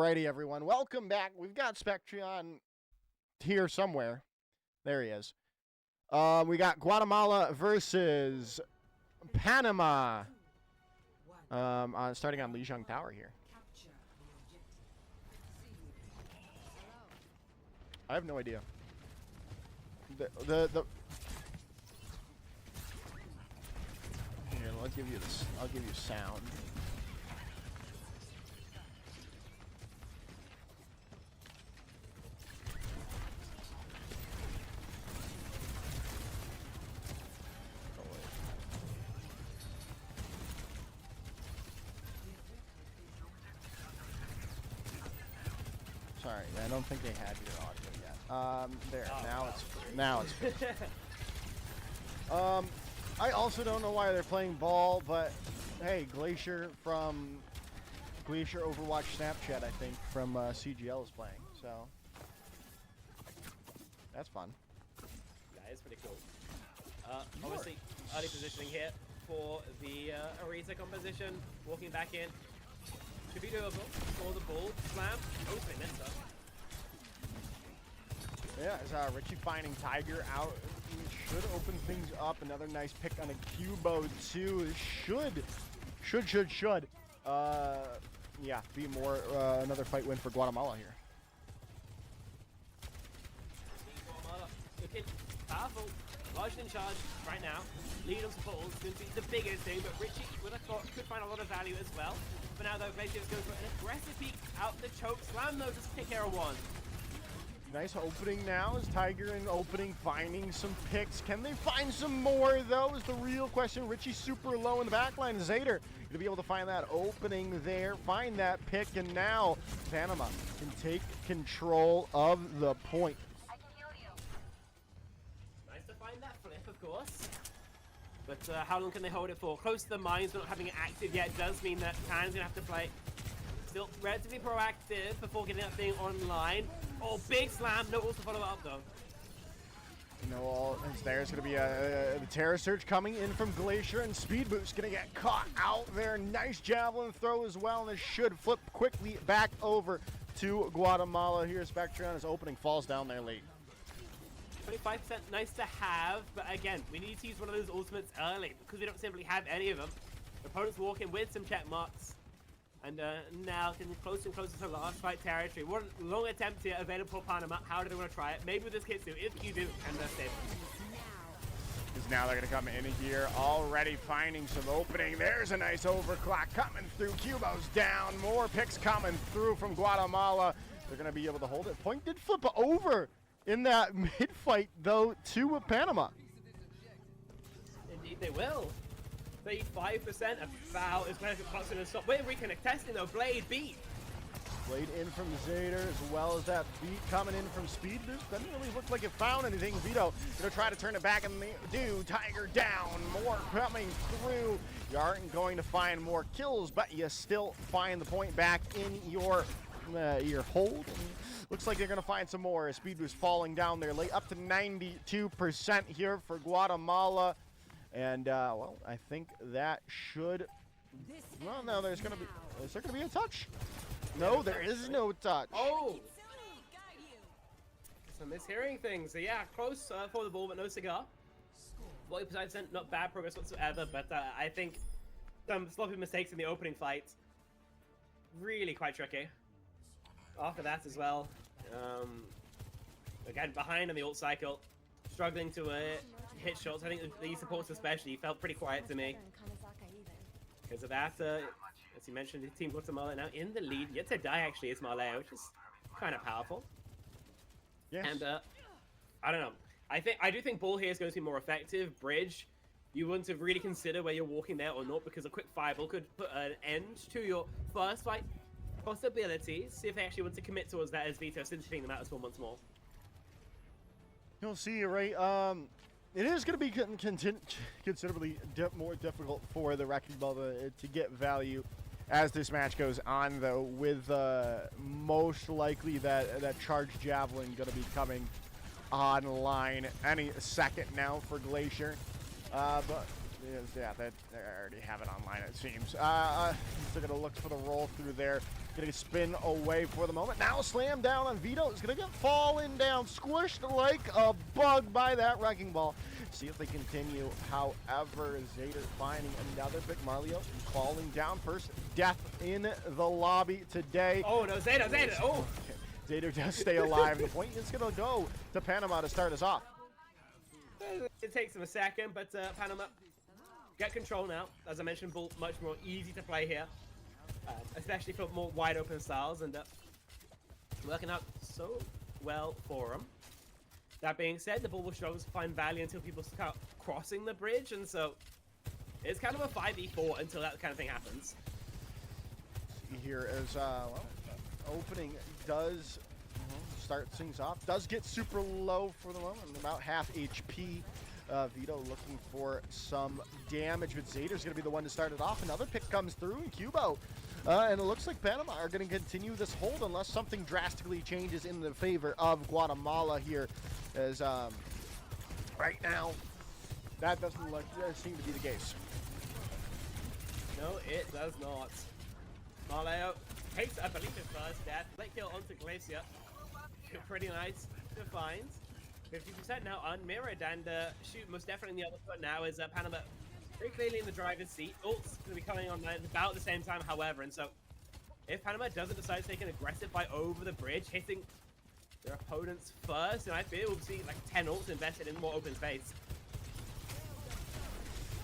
Alrighty, everyone. Welcome back. We've got Spectreon here somewhere. There he is. We got Guatemala versus Panama. Starting on Lijiang Tower here. I have no idea. Here, I'll give you this. I'll give you sound. Sorry, I don't think they had your audio yet. There, now it's fixed. I also don't know why they're playing ball, but hey, Glacier from Glacier Overwatch Snapchat, I think, from CGL is playing, so that's fun. That is pretty cool. Obviously, early positioning here for the Arita composition. Walking back in. Should be doable for the ball. Slam. Oh, they messed up. Yeah, as Richie finding Tiger out, should open things up. Another nice pick on a Cubo too. Should. Yeah, be more another fight win for Guatemala here. Guatemala looking powerful, large in charge right now. Lead on support is going to be the biggest thing, but Richie with a thought could find a lot of value as well. But now though, Glacier is going for an aggressive peek out the choke. Slam though, just take care of one. Nice opening now as Tiger in opening, finding some picks. Can they find some more, though, is the real question. Richie super low in the backline. Zader to be able to find that opening there, find that pick, and now Panama can take control of the point. I can heal you. Nice to find that flip, of course. But how long can they hold it for? Close to the mines, not having it active yet does mean that Tan's going to have to play still relatively proactive before getting that thing online. Oh, big slam. No ult to follow up, though. There's going to be a Terror Surge coming in from Glacier, and Speed Boost going to get caught out there. Nice javelin throw as well, and this should flip quickly back over to Guatemala. Here, Spectreon is opening, falls down there late. 25% nice to have, but again, we need to use one of those ultimates early because we don't simply have any of them. The opponents walk in with some check marks. And now getting closer and closer to last fight territory. One long attempt here available for Panama. How do they want to try it? Maybe with this Kitsu, if you do, and they're safe. Because now they're going to come in here, already finding some opening. There's a nice overclock coming through. Cubo's down. More picks coming through from Guatemala. They're going to be able to hold it. Point did flip over in that mid-fight, though, to Panama. Indeed, they will. 35% about as well as it pops in and stop. We're reconnect testing though. Blade beat. Blade in from Zader, as well as that beat coming in from Speed Boost. Doesn't really look like it found anything. Vito gonna try to turn it back and do. Tiger down. More coming through. You aren't going to find more kills, but you still find the point back in your hold. Looks like they're gonna find some more. Speed Boost falling down there late, up to 92% here for Guatemala. And, well, I think that should... Well, no, there's going to be... Is there going to be a touch? No, there is no touch. Oh! Some mishearing things. So, yeah, close for the ball, but no cigar. 40%, not bad progress whatsoever, but I think some sloppy mistakes in the opening fight. Really quite tricky. After that as well. Again, behind on the ult cycle. Struggling to hit shots. I think the supports especially felt pretty quiet to me. Because of that, as you mentioned, Team Guatemala now in the lead. Yet to die actually is Marlea, which is kind of powerful. Yes. And I don't know. I do think ball here is going to be more effective. Bridge, you want to really consider where you're walking there or not, because a quick fireball could put an end to your first fight possibilities. See if they actually want to commit towards that as Vito sinking them out as well once more. You'll see, right? It is going to be considerably more difficult for the Wrecking Ball to get value as this match goes on, though, with most likely that charged javelin going to be coming online any second now for Glacier. But yeah, they already have it online, it seems. They're going to look for the roll through there. Gonna spin away for the moment. Now slam down on Vito. Is gonna get fallen down, squished like a bug by that wrecking ball. See if they continue. However, Zader finding another big Marlio falling down. First death in the lobby today. Oh no, Zader! Oh! Okay. Zader does stay alive. The point is gonna go to Panama to start us off. It takes them a second, but Panama get control now. As I mentioned, Bull much more easy to play here. Especially for more wide open styles, and working out so well for them. That being said, the Bull will struggle to find value until people start crossing the bridge, and so it's kind of a 5v4 until that kind of thing happens. Here as well, opening does start things off. Does get super low for the moment, about half HP. Vito looking for some damage, but Zader's going to be the one to start it off. Another pick comes through, and Cubo. And it looks like Panama are going to continue this hold unless something drastically changes in the favor of Guatemala here. As right now, that doesn't seem to be the case. No, it does not. Marleo takes, I believe, his first death. Late kill onto Glacier. Pretty nice to find. 50% now unmirrored, and shoot, most definitely in the other foot now is Panama very clearly in the driver's seat. Ult's going to be coming on about the same time, however, and so if Panama doesn't decide to take an aggressive fight over the bridge, hitting their opponents first, and I feel we'll see like 10 ults invested in more open space.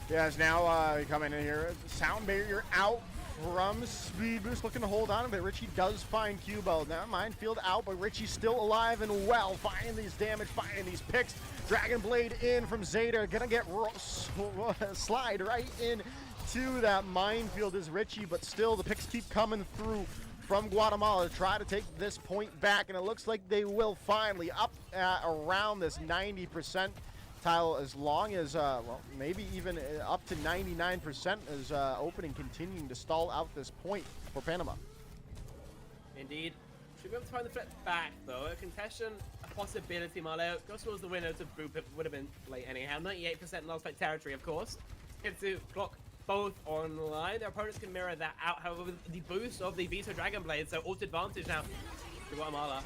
Yeah, it's now coming in here. Sound barrier out from Speed Boost, looking to hold on, but Richie does find Cubo. Now Minefield out, but Richie's still alive and well, finding these damage, finding these picks. Dragon Blade in from Zader, gonna get slide right in to that Minefield is Richie, but still the picks keep coming through from Guatemala to try to take this point back, and it looks like they will finally up around this 90% tile, as long as, well, maybe even up to 99% as opening continuing to stall out this point for Panama. Indeed. Should be able to find the flip back, though. A contestation, a possibility, Marleo. Goes towards the window to boop. It would have been late anyhow. 98% last fight territory, of course. Get to clock both online. Their opponents can mirror that out, however, with the boost of the Vito Dragon Blade, so ult advantage now to Guatemala.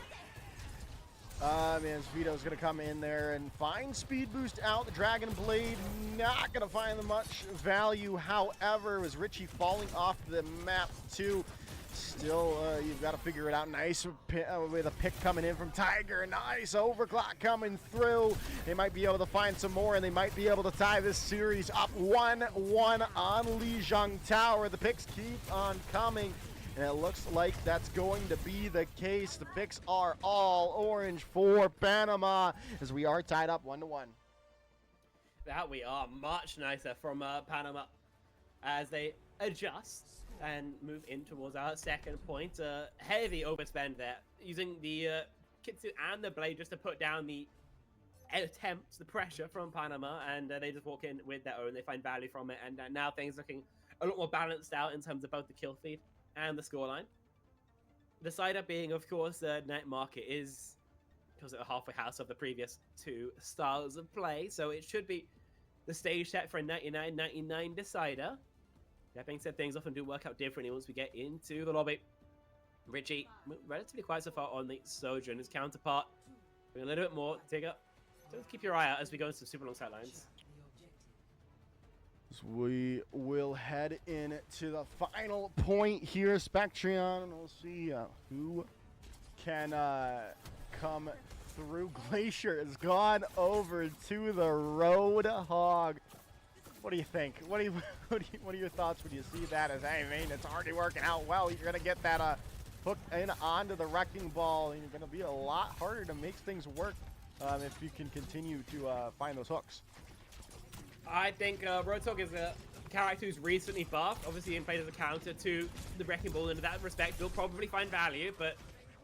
Man, Vito's gonna come in there and find Speed Boost out. The Dragon Blade not gonna find much value. However, was Richie falling off the map too. Still, you've got to figure it out. Nice with a pick coming in from Tiger. Nice overclock coming through. They might be able to find some more, and they might be able to tie this series up 1-1 on Lijiang Tower. The picks keep on coming, and it looks like that's going to be the case. The picks are all orange for Panama, as we are tied up 1-1. That we are much nicer from Panama as they adjust and move in towards our second point. Heavy overspend there, using the Kitsu and the Blade just to put down the attempts, the pressure from Panama, and they just walk in with their own. They find value from it, and now things looking a lot more balanced out in terms of both the kill feed and the scoreline. The side-up being, of course, Night Market is because of the halfway house of the previous two styles of play, so it should be the stage set for a 99-99 decider. That being said, things often do work out differently once we get into the lobby. Richie, relatively quiet so far on the Sojourn. His counterpart, doing a little bit more. Digger, just keep your eye out as we go into some super long sight lines. We will head into the final point here, Spectrion, and we'll see who can come through. Glacier has gone over to the Roadhog. What do you think? What are your thoughts when you see that? As I mean, it's already working out well. You're gonna get that hook in onto the wrecking ball, and you're gonna be a lot harder to make things work if you can continue to find those hooks. I think Roadhog is a character who's recently buffed, obviously in place as a counter to the wrecking ball. In that respect, you'll probably find value, but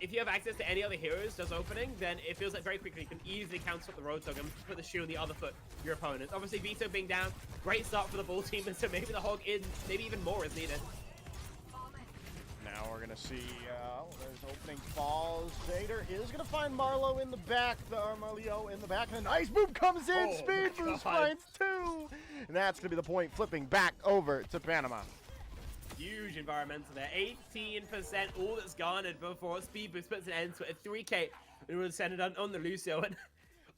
if you have access to any other heroes just opening, then it feels like very quickly you can easily counter up the Roadhog and put the shoe on the other foot of your opponent. Obviously, Vito being down, great start for the Bull team, and so maybe the Hog in, maybe even more is needed. Now we're gonna see, there's opening falls. Zader is gonna find Marlo in the back, Marlio in the back, and a nice move comes in. Oh, Speed Boost finds two, and that's gonna be the point, flipping back over to Panama. huge environmental there. 18% all that's garnered before Speed Boost puts an end to it. A 3K in order to send it on the Lucio. And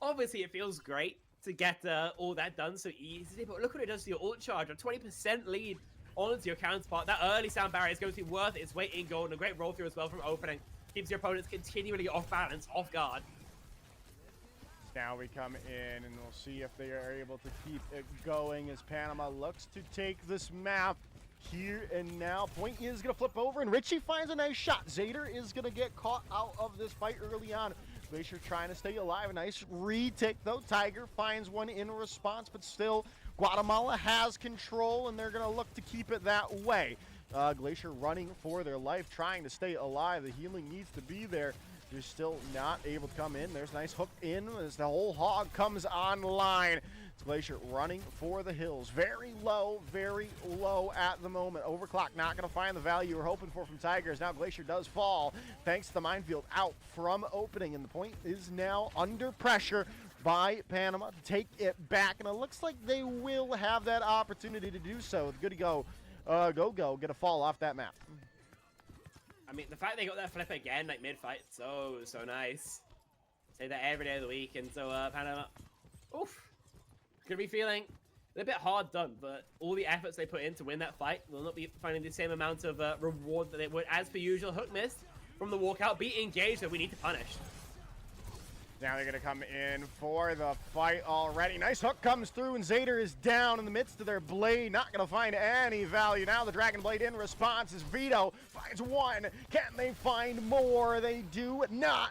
obviously it feels great to get all that done so easily, but look what it does to your ult charge. A 20% lead onto your counterpart. That early sound barrier is going to be worth its weight in gold, and a great roll through as well from opening. Keeps your opponents continually off balance, off guard. Now we come in and we'll see if they are able to keep it going as Panama looks to take this map here and now. Point is going to flip over and Richie finds a nice shot. Zader is going to get caught out of this fight early on. Glacier trying to stay alive. A nice retake though. Tiger finds one in response, but still Guatemala has control and they're going to look to keep it that way. Glacier running for their life, trying to stay alive. The healing needs to be there. They're still not able to come in. There's a nice hook in as the whole hog comes online. It's Glacier running for the hills. Very low at the moment. Overclock not going to find the value you were hoping for from Tigers. Now Glacier does fall thanks to the minefield out from opening, and the point is now under pressure by Panama to take it back, and it looks like they will have that opportunity to do so. Good to go. Go get a fall off that map. I mean, the fact they got that flip again, like mid-fight, so nice. Say that every day of the week, and so Panama, oof, gonna be feeling a bit hard done, but all the efforts they put in to win that fight will not be finding the same amount of reward that they would. As per usual, hook missed from the walkout, be engaged that we need to punish. Now they're going to come in for the fight already. Nice hook comes through, and Zader is down in the midst of their blade. Not going to find any value. Now the Dragon Blade in response as Vito finds one. Can they find more? They do not.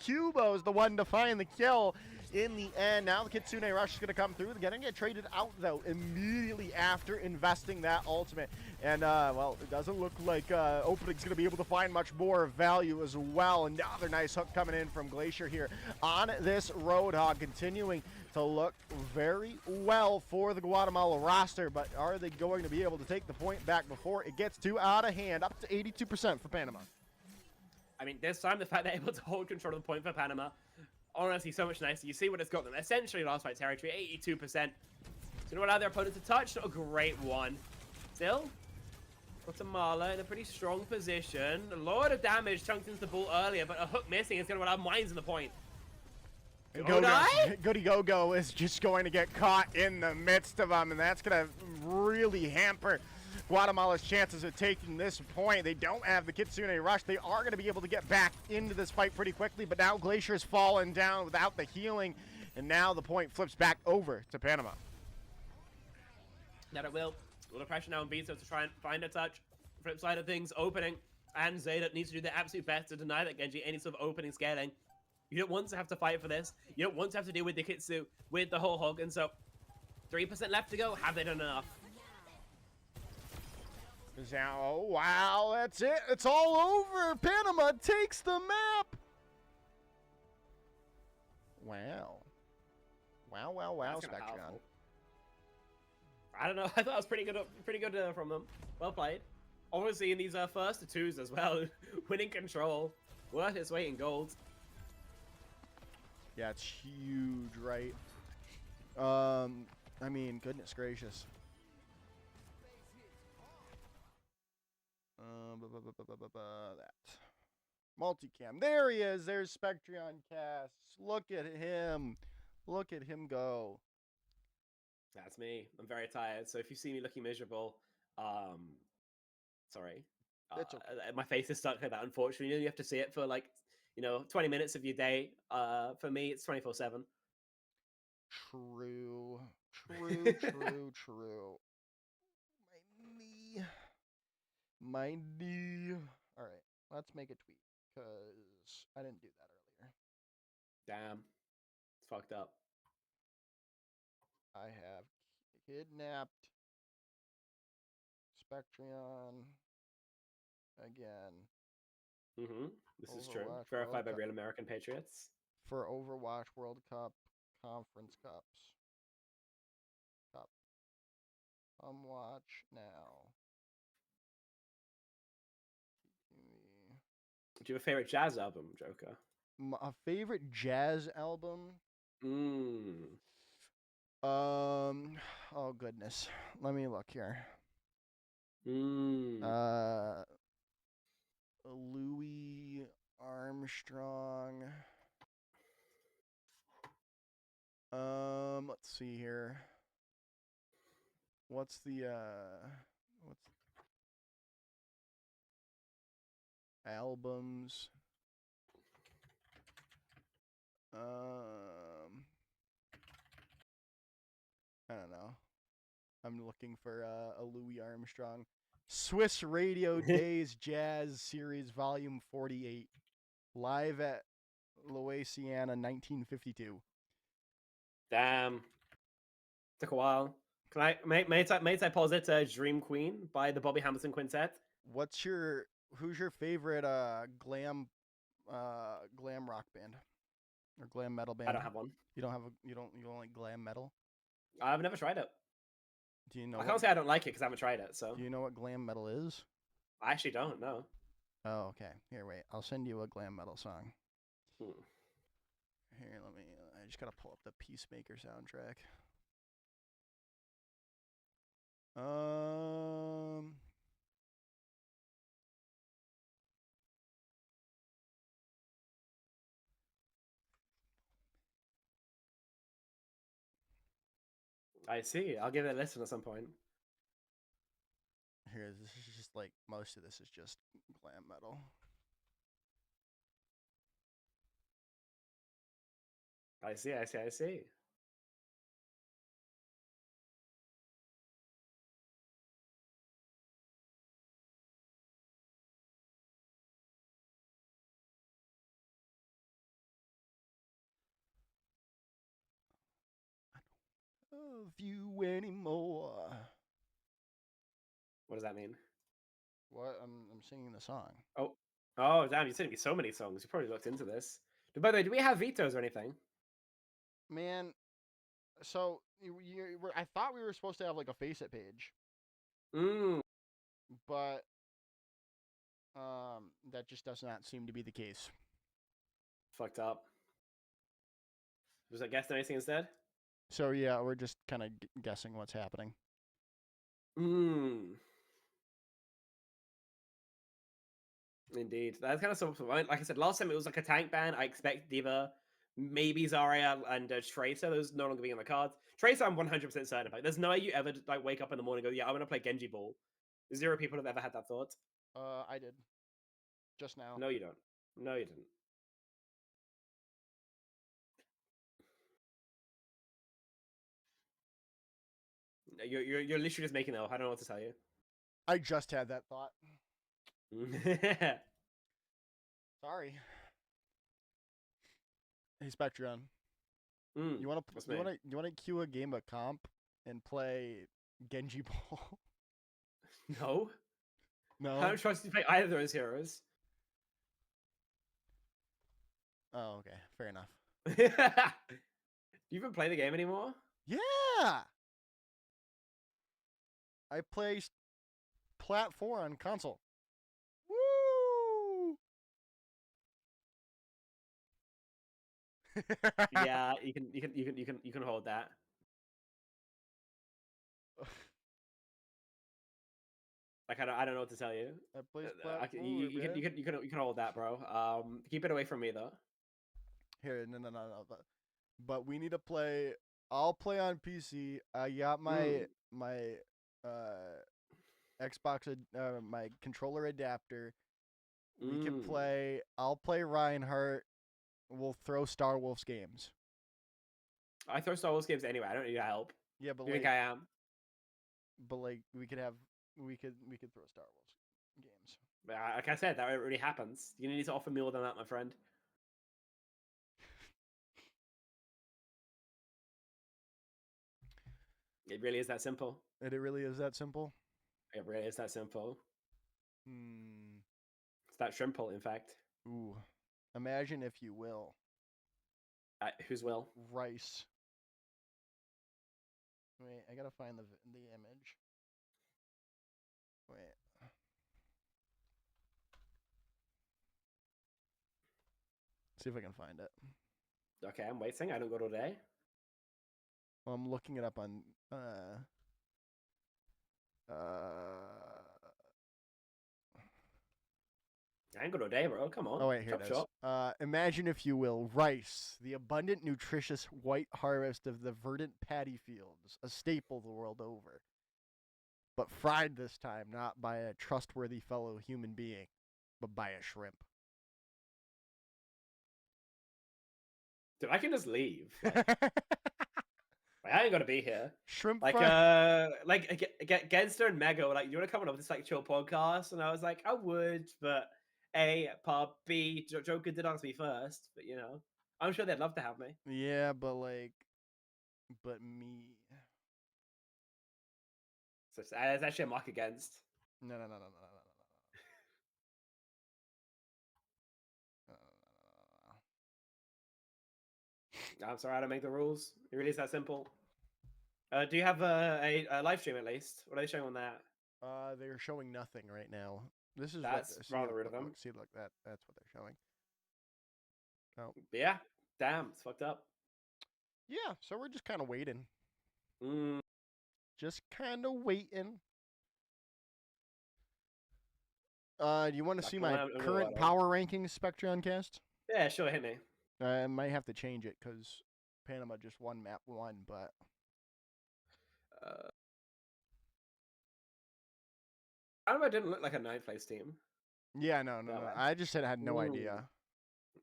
Cubo's the one to find the kill in the end. Now the Kitsune Rush is going to come through. They're going to get traded out, though, immediately after investing that ultimate. And, well, it doesn't look like Opening's going to be able to find much more value as well. Another nice hook coming in from Glacier here on this Roadhog, continuing to look very well for the Guatemala roster. But are they going to be able to take the point back before it gets too out of hand? Up to 82% for Panama. I mean, this time the fact they're able to hold control of the point for Panama, honestly, so much nicer. You see what it's got them. Essentially last fight territory, 82%. So you know what, allow their opponent to touch? Not a great one. Still, Guatemala in a pretty strong position. A lot of damage chunked into the ball earlier, but a hook missing is going to allow mines in the point. Goody Go-Go is just going to get caught in the midst of them, and that's going to really hamper Guatemala's chances of taking this point. They don't have the Kitsune Rush. They are going to be able to get back into this fight pretty quickly, but now Glacier's fallen down without the healing, and now the point flips back over to Panama. That it will. A lot of pressure now on Vito to try and find a touch. Flip side of things, opening, and Zeta needs to do their absolute best to deny that Genji any sort of opening scaling. You don't want to have to fight for this. You don't want to have to deal with the Kitsu, with the whole hog, and so 3% left to go. Have they done enough? Oh, wow, that's it. It's all over. Panama takes the map. Wow. Wow, Spectron. I don't know. I thought it was pretty good from them. Well played. Obviously, in these first twos as well, winning control, worth its weight in gold. Yeah, it's huge, right? I mean, goodness gracious. That multicam. There he is. There's Spectron Cast. Look at him. Look at him go. That's me. I'm very tired. So if you see me looking miserable, sorry. It's okay. My face is stuck like that, unfortunately. You have to see it for 20 minutes of your day. For me, it's 24/7. True. My knee. All right, let's make a tweet because I didn't do that earlier. Damn. It's fucked up. I have kidnapped Spectron again. This is true. Verified by real American patriots. For Overwatch World Cup Conference Cups. Come watch now. Do you have a favorite jazz album, Joker? A favorite jazz album? Oh goodness. Let me look here. Uh, Louis Armstrong. Let's see here. What's what's albums? I don't know. I'm looking for a Louis Armstrong. Swiss Radio Days Jazz Series Volume 48. Live at Louisiana, 1952. Damn. Took a while. Can I may I posit Dream Queen by the Bobby Hamilton Quintet? Who's your favorite glam rock band or glam metal band? I don't have one. You don't like glam metal? I've never tried it. Do you know I can't say I don't like it because I haven't tried it, so Do you know what glam metal is? I actually don't know. Oh, okay. Here, wait. I'll send you a glam metal song. Hmm. Here, I just gotta pull up the Peacemaker soundtrack. I see. I'll give it a listen at some point. Here, this is just like most of this is just glam metal. I see. Of you anymore. What does that mean? What? I'm singing the song. Oh, damn! You sent me so many songs. You probably looked into this. By the way, do we have vetoes or anything? Man, so I thought we were supposed to have like a Face It page, but that just does not seem to be the case. Fucked up. Was I guessing anything instead? So yeah, we're just kind of guessing what's happening. Indeed. That's kind of something. Like I said, last time it was like a tank ban. I expect either maybe Zarya and Tracer. Those no longer being on the cards. Tracer, I'm 100% certain about. There's no way you ever like wake up in the morning and go, yeah, I'm gonna play Genji Ball. 0 people have ever had that thought. I did. Just now. No, you don't. No, you didn't. You're literally just making that up. I don't know what to tell you. I just had that thought. Sorry. Hey, Spectron. You want to cue a game of comp and play Genji Ball? No. No. I don't trust you to play either of those heroes. Oh, okay. Fair enough. Do you even play the game anymore? Yeah. I play Plat 4 on console. Woo! Yeah, you can hold that. Like I don't know what to tell you. I play Plat 4, you can hold that, bro. Keep it away from me though. Here, no. But we need to play. I'll play on PC. I got my Xbox, my controller adapter. We can play. I'll play Reinhardt. We'll throw Star Wolf's games. I throw Star Wars games anyway. I don't need your help. Yeah, but you think I am? But like we could throw Star Wars games. But like I said, that already happens. You need to offer me more than that, my friend. It really is that simple. It really is that simple? It really is that simple. Hmm. It's that simple, in fact. Ooh. Imagine if you will. Whose will? Rice. Wait, I gotta find the image. Wait. See if I can find it. Okay, I'm waiting. I don't go today. Well, I'm looking it up on I ain't got all day, bro. Come on. Oh wait, here Chop, it is. chop. Imagine, if you will, rice, the abundant, nutritious white harvest of the verdant paddy fields, a staple the world over. But fried this time, not by a trustworthy fellow human being, but by a shrimp. Dude, I can just leave. Like, I ain't gonna be here. Shrimp Like, fry. Genster and Mega were like, "You want to come on this like chill podcast?" And I was like, "I would," but A, part B, Joker did ask me first, but you know, I'm sure they'd love to have me. Yeah, but like, but me. So it's actually a mark against. No, no, no, no, no, no, no, no, no, I'm sorry, I don't make the rules. It really is that simple. Do you have a live stream at least? What are they showing on that? no, no. They're showing nothing right now. This is That's what. See, rather rude of them. look, see, look, that's what they're showing. Oh. But yeah, damn, it's fucked up. Yeah, so we're just kind of waiting. Mm. Just kind of waiting. Do you want to see my current power rankings, Spectroncast? Yeah, sure, hit me. I might have to change it because Panama just won map 1, but... Panama didn't look like a 9th place team. Yeah, no. I just said I had no idea.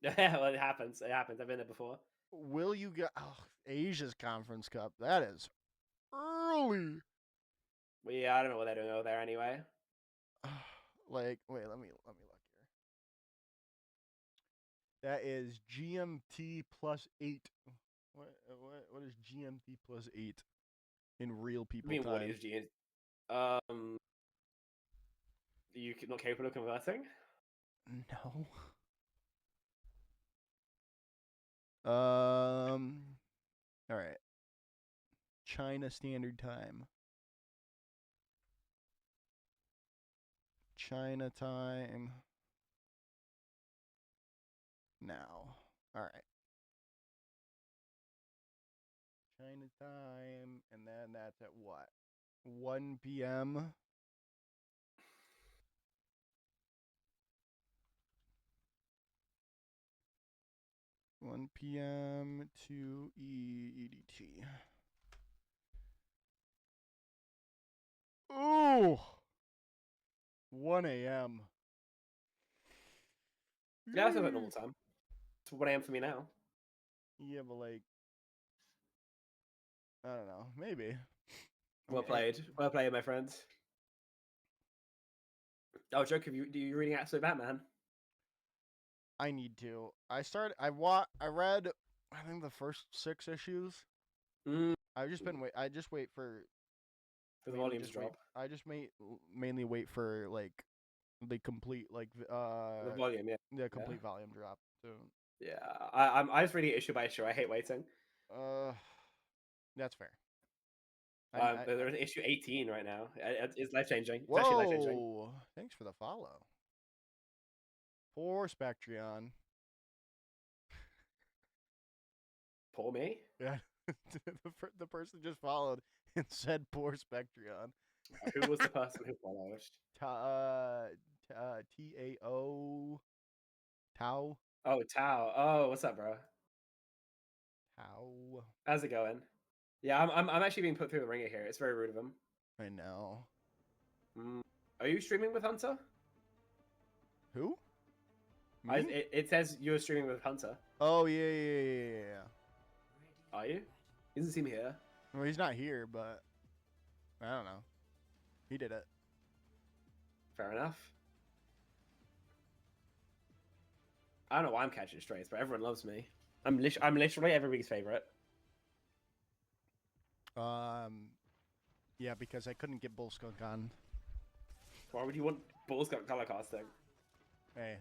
Yeah, well, it happens. It happens. I've been there before. Will you get... Oh, Asia's Conference Cup. That is early. Well, yeah, I don't know what they're doing over there anyway. Like, wait, let me look here. That is GMT plus 8. What is GMT plus 8 in real people time? What is GMT? You not capable of converting? No. All right. China Standard Time. China time. Now. All right. China time, and then that's at what? 1 p.m. (1 p.m. to EDT). Ooh! 1 a.m. Yeah, that's about normal time. It's 1 a.m. for me now. Yeah, but like, I don't know. Maybe. Well played. Well played, my friends. Oh, Joke, do you reading Absolute Batman? I need to. I read, I think, the first 6 issues. I've just been I just wait for the volume to drop. I just mainly wait for like the complete the volume, yeah. The complete volume drop. So yeah, I was reading issue by issue. I hate waiting. That's fair. There's issue 18 right now. It's life changing. It's whoa! actually life changing. Thanks for the follow. Poor Spectrion. Poor me? Yeah. The person just followed and said poor Spectrion. Who was the person who followed? T-A-O. Tao. Oh, Tao. Oh, what's up, bro? Tao. How's it going? Yeah, I'm actually being put through the ringer here. It's very rude of him. I know. Are you streaming with Hunter? Who? Me? It says you're streaming with Hunter. Oh, yeah. Are you? He doesn't seem here. Well, he's not here, but I don't know. He did it. Fair enough. I don't know why I'm catching strays, but everyone loves me. I'm literally everybody's favorite. Yeah, because I couldn't get Bullskunk on. Why would you want Bulls color casting? Hey.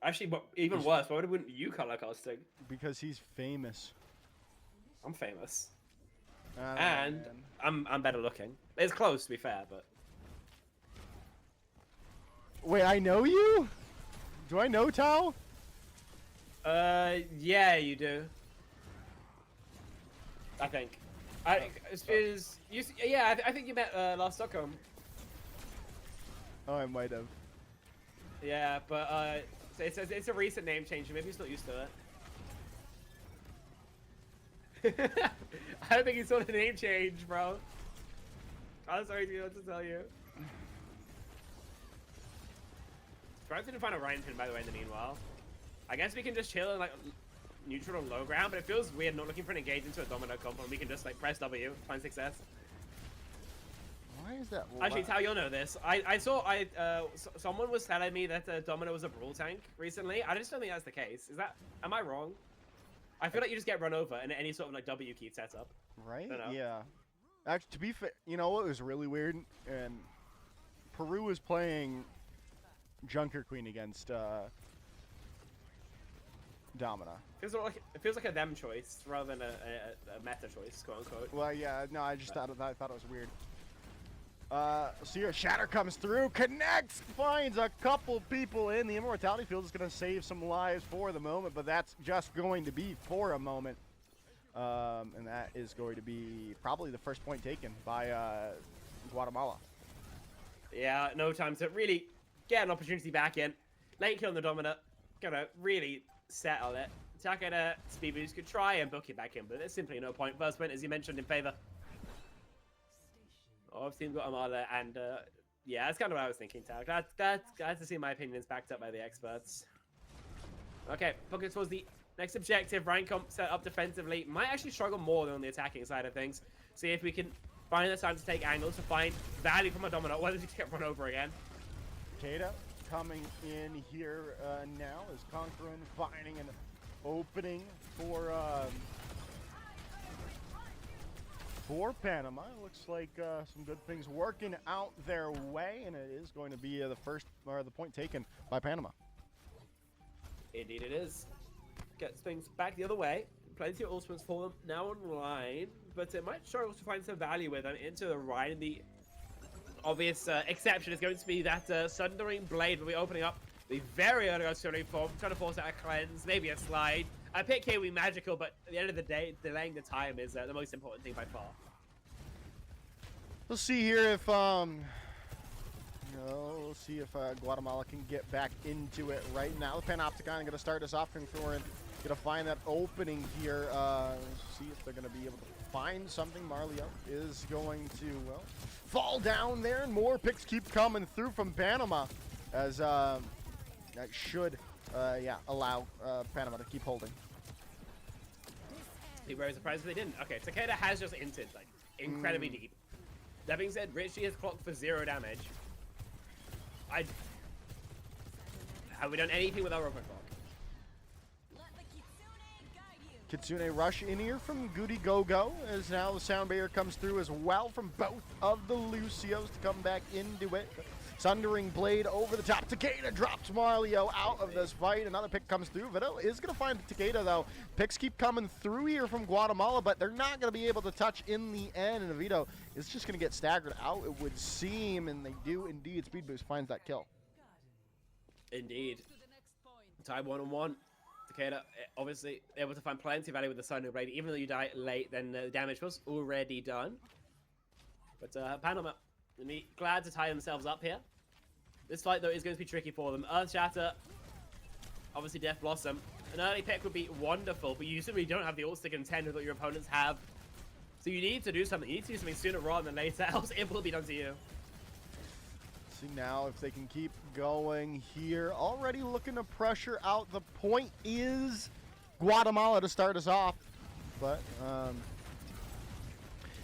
Actually, but even worse, why wouldn't you color casting? Because he's famous. I'm famous. And I'm better looking. It's close, to be fair, but... Wait, I know you? Do I know Tao? Yeah, you do. I think. I think you met last Stockholm. Oh, I might have. Yeah, but it's a recent name change. Maybe he's not used to it. I don't think he saw the name change, bro. I'm sorry to know what to tell you. Surprised we didn't find a Ryan pin, by the way, in the meanwhile. I guess we can just chill in, like, neutral and low ground, but it feels weird not looking for an engage into a domino combo, and we can just, like, press W, find success. Why is that? Actually, Tao, you'll know this. Someone was telling me that Domino was a brawl tank recently. I just don't think that's the case. Am I wrong? I feel like you just get run over in any sort of like W key setup. Right? Yeah. Actually, to be fair, you know what was really weird? And Peru was playing Junker Queen against Domina. It feels like a them choice rather than a meta choice, quote unquote. Well, yeah. No, I just thought it was weird. So your Shatter comes through, connects, finds a couple people in. The Immortality Field is going to save some lives for the moment, but that's just going to be for a moment. And that is going to be probably the first point taken by Guatemala. Yeah, no time to really get an opportunity back in. Late kill on the Domina, gonna really settle it. Takeda, Speed Boost could try and book it back in, but there's simply no point. First point, as you mentioned, in favor of Team Guatemala, and yeah, that's kind of what I was thinking, Tao. Glad to see my opinions backed up by the experts. Okay, focus towards the next objective. Raincomp set up defensively. Might actually struggle more than on the attacking side of things. See if we can find the time to take angles to find value from a Domino. Whether he get run over again. Takeda coming in here now is Conqueror finding an opening for Panama. It looks like some good things working out their way, and it is going to be the point taken by Panama. Indeed it is. Gets things back the other way. Plenty of ultimates for them now online, but it might struggle to find some value with them into the right. And the obvious exception is going to be that Sundering Blade will be opening up the very early auxiliary form, trying to force out a cleanse, maybe a slide. I pick here we magical, but at the end of the day, delaying the time is the most important thing by far. We'll see here if we'll see if Guatemala can get back into it right now. The Panopticon going to start us off, and Thorin going to find that opening here. See if they're going to be able to find something. Marlio is going to, well, fall down there, and more picks keep coming through from Panama, as that should, yeah, allow Panama to keep holding. Be very surprised if they didn't. Okay, Takeda has just inted, like, incredibly deep. That being said, Richie has clocked for 0 damage. Have we done anything with our Robo Clock? Kitsune rush in here from Goody Go-Go, as now the sound barrier comes through as well from both of the Lucios to come back into it. Sundering Blade over the top. Takeda drops Marlio out of this fight. Another pick comes through. Vito is going to find Takeda, though. Picks keep coming through here from Guatemala, but they're not going to be able to touch in the end. And Vito is just going to get staggered out, it would seem. And they do indeed. Speed Boost finds that kill. Indeed. Tied 1-on-1. Takeda obviously able to find plenty of value with the Sundering Blade. Even though you die late, then the damage was already done. But Panama will be glad to tie themselves up here. This fight, though, is going to be tricky for them. Earth Shatter, obviously Death Blossom. An early pick would be wonderful, but you usually don't have the ult stick and contend with what your opponents have. So you need to do something. You need to do something sooner rather than later, else it will be done to you. See now if they can keep going here. Already looking to pressure out. The point is Guatemala to start us off. But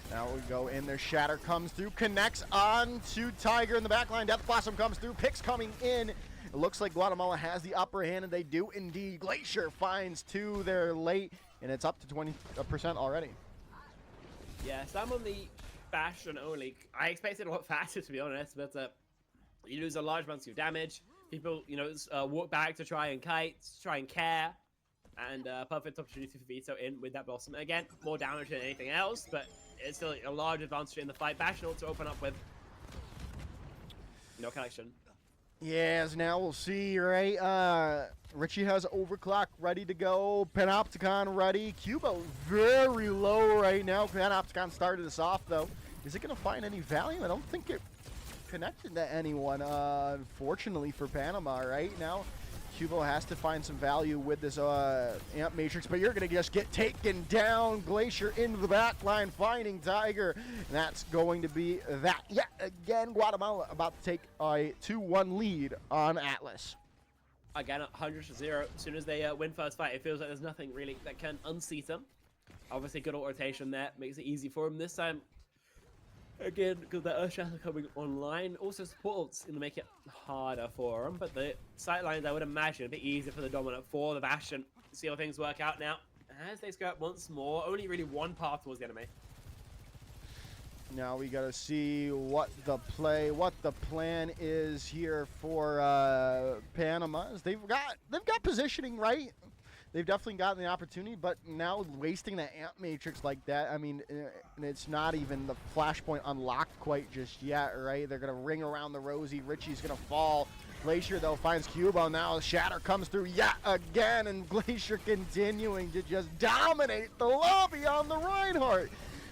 now we go in there. Shatter comes through, connects on to Tiger in the backline. Death Blossom comes through, picks coming in. It looks like Guatemala has the upper hand, and they do indeed. Glacier finds 2 there late, and it's up to 20% already. Yes, I'm on the Bastion only. I expected a lot faster, to be honest, but you lose a large amount of damage. People, you know, walk back to try and kite, try and care. And perfect opportunity for Vito in with that Blossom. Again, more damage than anything else, but it's still a large advantage in the fight. Bastion to open up with no connection. Yes, now we'll see, right? Richie has Overclock ready to go. Panopticon ready. Cubo very low right now. Panopticon started us off, though. Is it going to find any value? I don't think it connected to anyone, unfortunately for Panama. Right now, Cubo has to find some value with this Amp Matrix, but you're going to just get taken down. Glacier into the back line, finding Tiger, and that's going to be that. Yet again, Guatemala about to take a 2-1 lead on Atlas. Again, 100-0. As soon as they win first fight, it feels like there's nothing really that can unseat them. Obviously, good rotation there. Makes it easy for them this time. Again, because the Earthshatter coming online also supports going to make it harder for them. But the sight lines, I would imagine, a bit easier for the Dominant for the Bastion. See how things work out now. As they scrap once more, only really one path towards the enemy. Now we got to see what the plan is here for Panama. They've got positioning right. They've definitely gotten the opportunity, but now wasting the Amp Matrix like that, I mean, it's not even the flashpoint unlocked quite just yet, right? They're going to ring around the Rosie. Richie's going to fall. Glacier, though, finds Cubo. Now Shatter comes through yet again, and Glacier continuing to just dominate the lobby on the Reinhardt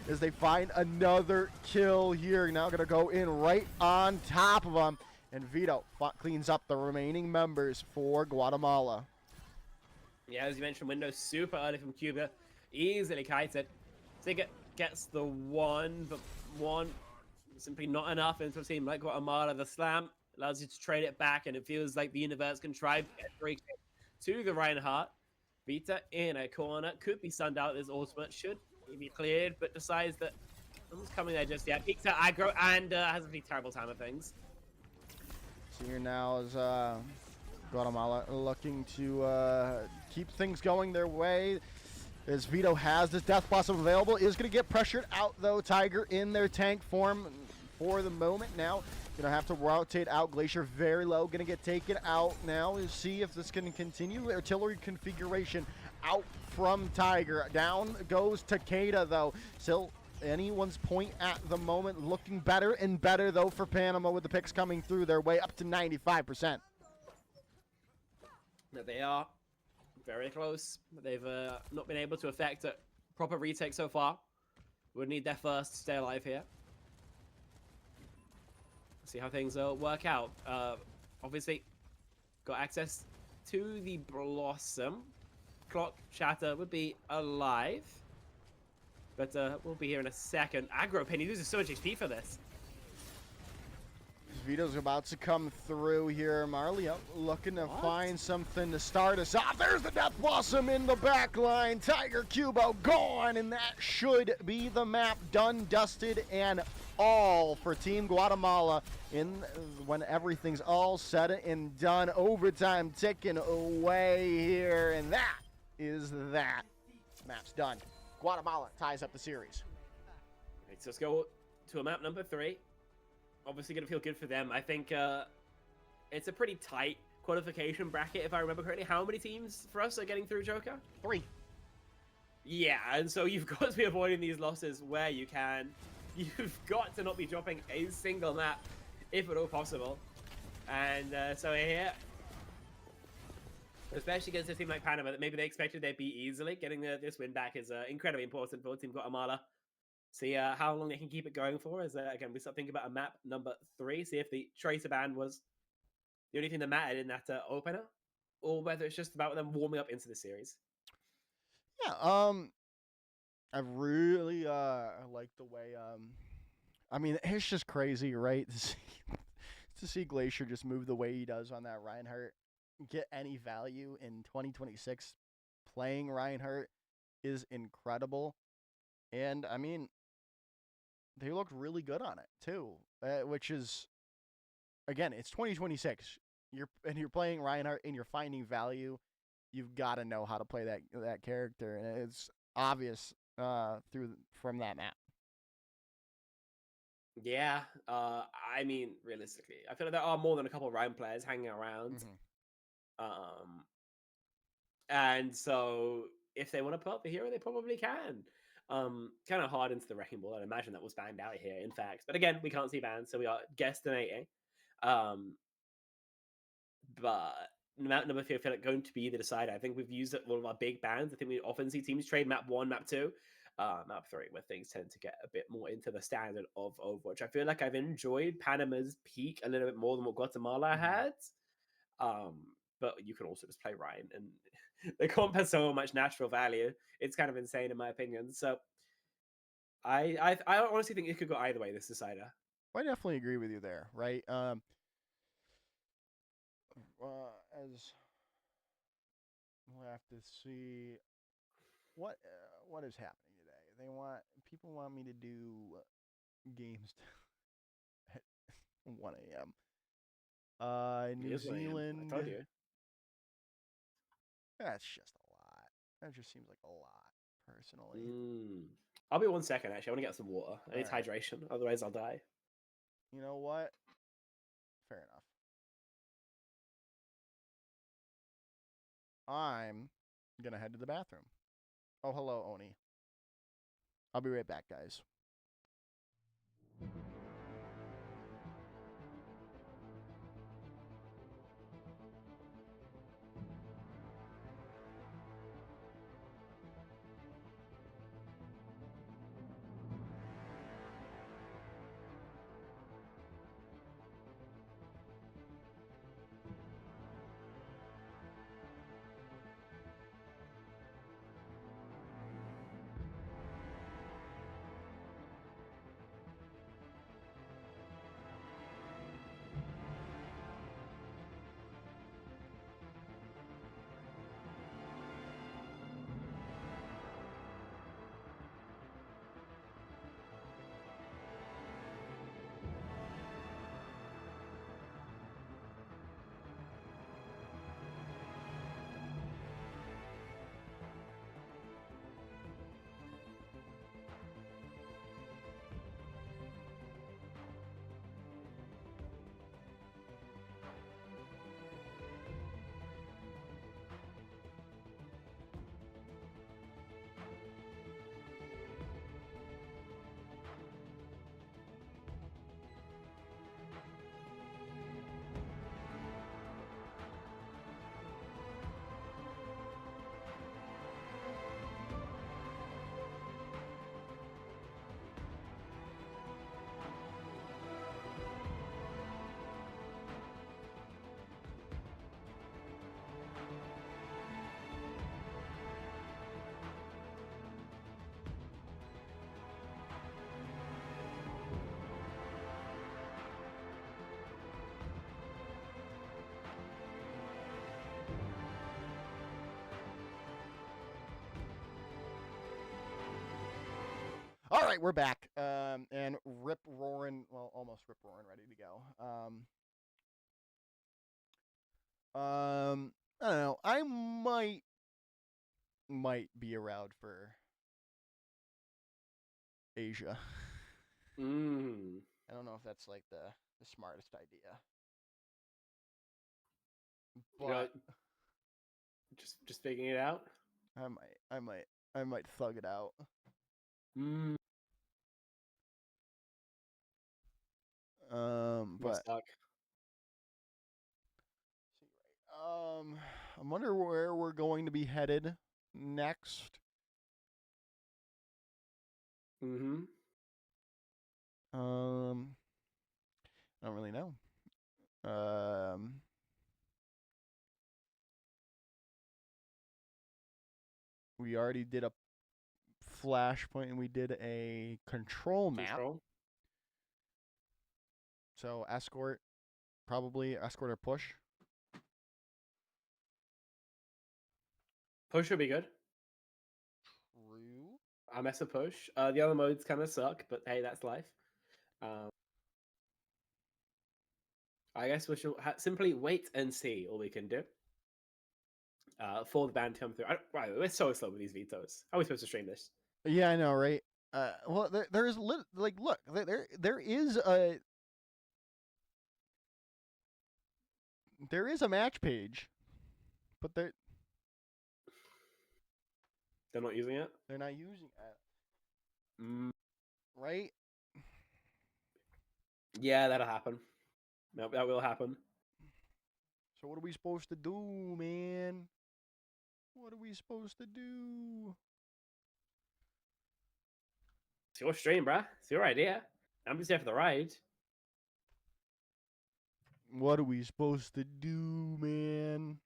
as they find another kill here. Now going to go in right on top of them, and Vito cleans up the remaining members for Guatemala. Yeah, as you mentioned, Windows super early from Cuba, easily kited. Ticket gets the one, but one simply not enough into a team like Guatemala. The slam allows you to trade it back, and it feels like the universe can try to the Reinhardt. Vita in a corner, could be sunned out. This ultimate should be cleared, but decides that someone's coming there just yet. Peeks out aggro and has a pretty terrible time of things. So here now is Guatemala looking to keep things going their way. As Vito has this Death Blossom available, is going to get pressured out though. Tiger in their tank form for the moment. Now going to have to rotate out. Glacier very low, going to get taken out now. We'll see if this can continue. Artillery configuration out from Tiger. Down goes Takeda though. Still anyone's point at the moment. Looking better and better though for Panama with the picks coming through their way up to 95%. That they are very close. They've not been able to effect a proper retake so far. Would need their first to stay alive here. See how things work out. Obviously, got access to the Blossom. Clock Shatter would be alive. But we'll be here in a second. Aggro Penny loses so much HP for this. Vito's about to come through here. Marley looking to find something to start us off. There's the Death Blossom in the back line. Tiger Cubo gone, and that should be the map done, dusted, and all for Team Guatemala. When everything's all said and done, overtime ticking away here, and that is that. Map's done. Guatemala ties up the series. Right, so let's go to a map number 3. Obviously going to feel good for them. I think it's a pretty tight qualification bracket, if I remember correctly. How many teams for us are getting through, Joker? 3. Yeah, and so you've got to be avoiding these losses where you can. You've got to not be dropping a single map, if at all possible. And so here, especially against a team like Panama, that maybe they expected they'd be easily, getting this win back is incredibly important for Team Guatemala. See how long they can keep it going for. As again, we start thinking about a map number 3. See if the Tracer ban was the only thing that mattered in that opener, or whether it's just about them warming up into the series. Yeah, I really like the way. I mean, it's just crazy, right? To see Glacier just move the way he does on that Reinhardt, get any value in 2026 playing Reinhardt is incredible. And I mean, they looked really good on it too, which is, again, it's 2026. You're playing Reinhardt and you're finding value. You've got to know how to play that character, and it's obvious from that map. Yeah, I mean, realistically, I feel like there are more than a couple of Ryan players hanging around. Mm-hmm. And so if they want to put up the hero, they probably can. Kind of hard into the Wrecking Ball. I'd imagine that was banned out here, in fact. But again, we can't see bans, so we are guesstimating. But map number 3, I feel like going to be the decider. I think we've used all of our big bans. I think we often see teams trade map 1, map 2. map 3, where things tend to get a bit more into the standard of Overwatch. I feel like I've enjoyed Panama's peak a little bit more than what Guatemala had. But you can also just play Ryan, and the comp has so much natural value. It's kind of insane in my opinion. So I honestly think it could go either way, this decider. I definitely agree with you there, right? As we'll have to see what is happening today. People want me to do games at 1 a.m. New Zealand. I told you. That's just a lot. That just seems like a lot, personally. I'll be 1 second, actually. I want to get some water. I need hydration, otherwise I'll die. You know what? Fair enough. I'm going to head to the bathroom. Oh, hello, Oni. I'll be right back, guys. All right, we're back. And rip roaring, well, almost rip roaring, ready to go. I don't know. I might be around for Asia. I don't know if that's like the smartest idea. But just figuring it out. I might thug it out. But stuck. I wonder where we're going to be headed next. I don't really know. We already did a flashpoint and we did a control map. So escort, probably escort or push. Push would be good. True. I mess with push. The other modes kind of suck, but hey, that's life. I guess we should simply wait and see all we can do. For the ban to come through. Right, we're so slow with these vetoes. How are we supposed to stream this? Yeah, I know, right? Well, there's look, there is a match page, but they're not using it. They're not using it. Right? Yeah, that'll happen. No, that will happen. So what are we supposed to do, man? What are we supposed to do? It's your stream, bruh. It's your idea. I'm just here for the ride. What are we supposed to do, man?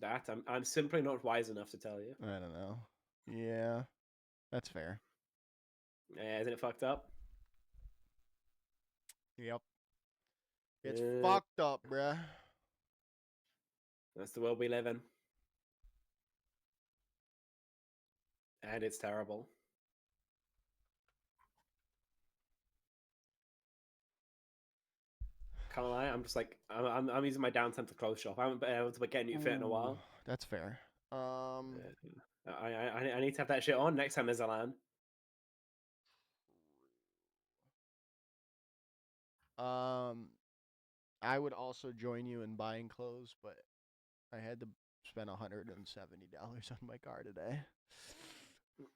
That I'm simply not wise enough to tell you. I don't know. Yeah, that's fair. Isn't it fucked up? Yep. It's fucked up, bruh. That's the world we live in. And it's terrible. Can't lie, I'm just like I'm using my downtime to close shop. I haven't been able to get a new fit in a while. That's fair. I need to have that shit on next time there's a LAN. I would also join you in buying clothes, but I had to spend $170 on my car today.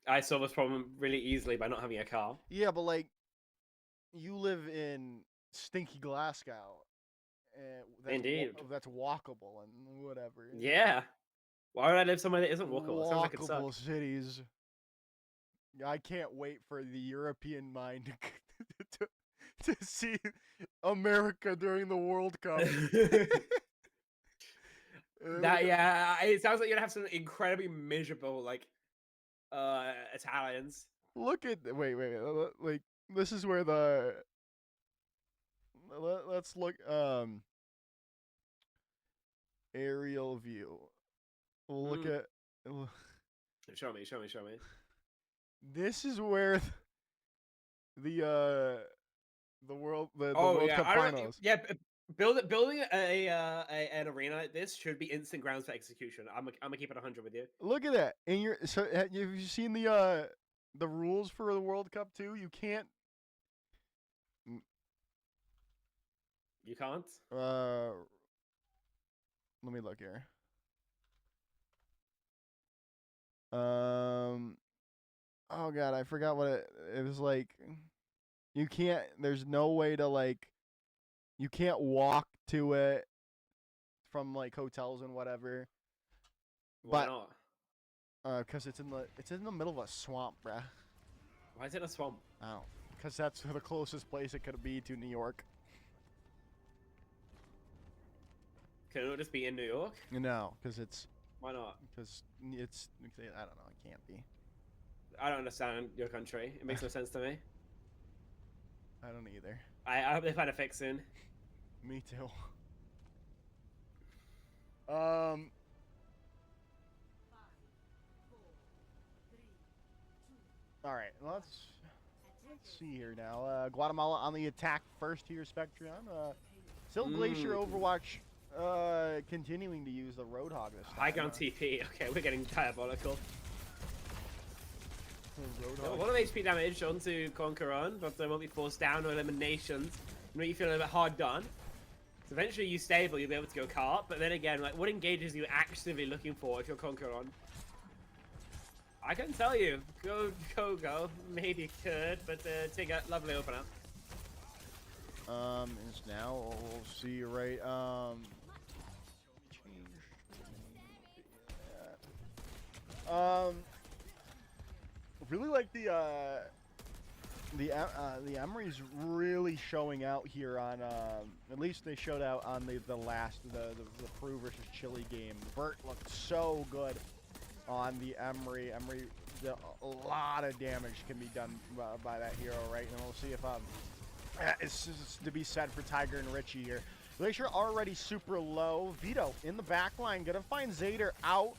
I solved this problem really easily by not having a car. Yeah, but like, you live in stinky Glasgow. Indeed. That's walkable and whatever. Yeah. Why would I live somewhere that isn't walkable? Sounds like it Walkable sucks. cities. I can't wait for the European mind to see America during the World Cup. Yeah, it sounds like you're gonna have some incredibly miserable like Italians. Look at wait, like this is where the let's look aerial view. We'll look at Show me. this is where the World Cup finals. Yeah, building an arena like this should be instant grounds for execution. I'm gonna keep it 100 with you. Look at that. And have you seen the rules for the World Cup too? You can't. You can't. Let me look here. Oh god, I forgot what it was like. You can't. There's no way to like. You can't walk to it from like hotels and whatever. Why not? Because it's in the middle of a swamp, bruh. Why is it a swamp? Oh, because that's the closest place it could be to New York. Can it just be in New York? No, because it's. Why not? Because it's. I don't know. It can't be. I don't understand your country. It makes no sense to me. I don't either. I hope they find a fix soon. Me too. All right, let's see here now. Guatemala on the attack first here, Spectrum. Still Glacier Overwatch continuing to use the Roadhog this time. High ground TP. Okay, we're getting diabolical. A lot of HP damage onto Conqueror, but they won't be forced down or eliminations. You know, you feel a little bit hard done. So eventually you stable, you'll be able to go cart, but then again, like, what engages you actively looking for if you're Conqueror? I can tell you, go. Maybe could, but take a lovely opener. Is now we'll see right. Really like the Emery's really showing out here on at least they showed out on the Peru versus Chile game. Burt looked so good on the Emery. A lot of damage can be done by that hero, right? And we'll see if it's to be said for Tiger and Richie here. Glacier already super low. Vito in the back line, gonna find Zader out.